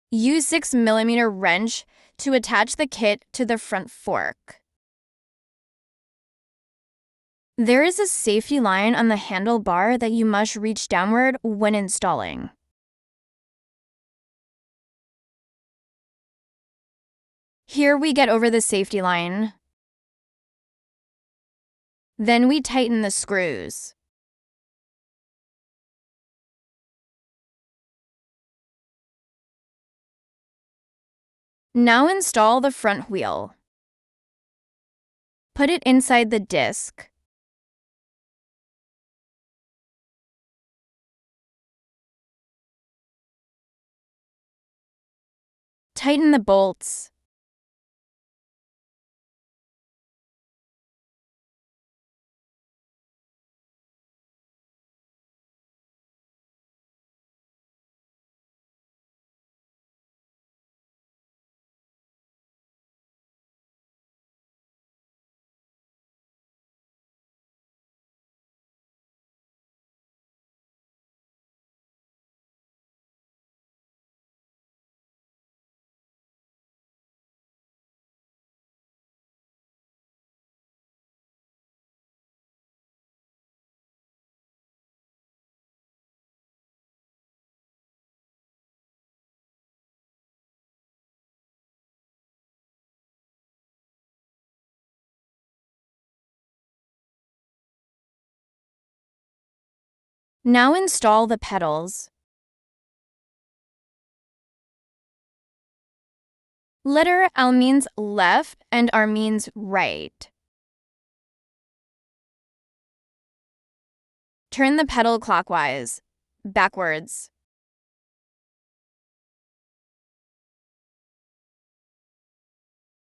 Use 6mm wrench to attach the kit to the front fork. There is a safety line on the handlebar that you must reach downward when installing. Here we get over the safety line. Then we tighten the screws. Now install the front wheel. Put it inside the disc. Tighten the bolts. Now install the pedals. Letter L means left and R means right. Turn the pedal clockwise, backwards.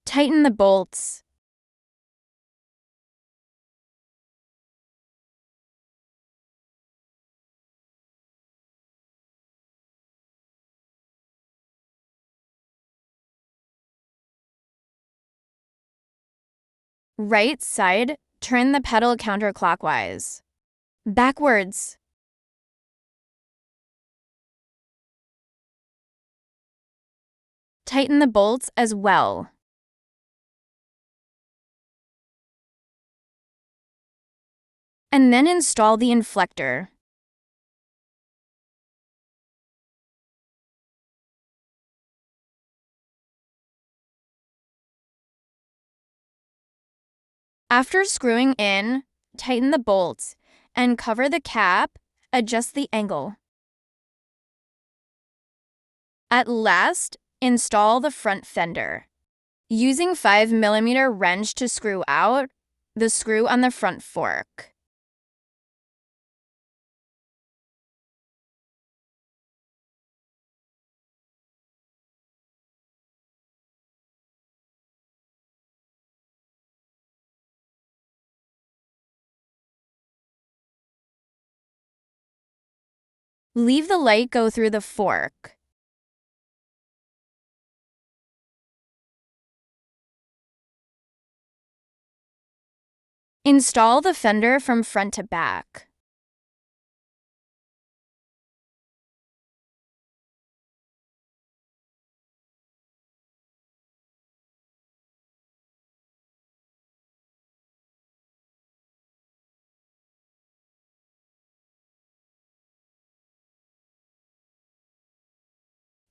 Tighten the bolts. Right side, turn the pedal counterclockwise. Backwards. Tighten the bolts as well. And then install the inflector. After screwing in, tighten the bolts and cover the cap, adjust the angle. At last, install the front fender. Using 5mm wrench to screw out the screw on the front fork. Leave the light go through the fork. Install the fender from front to back.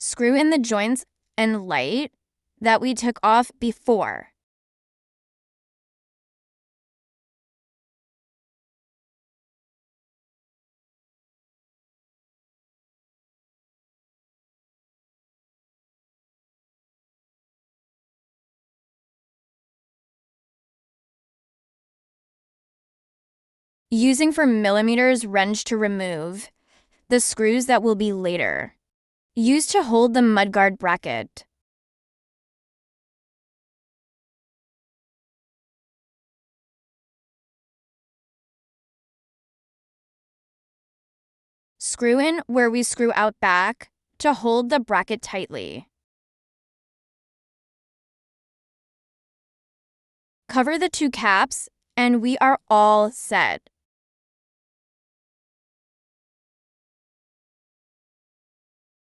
Screw in the joints and light that we took off before. Using for millimeters wrench to remove the screws that will be later. Use to hold the mudguard bracket. Screw in where we screw out back to hold the bracket tightly. Cover the two caps and we are all set.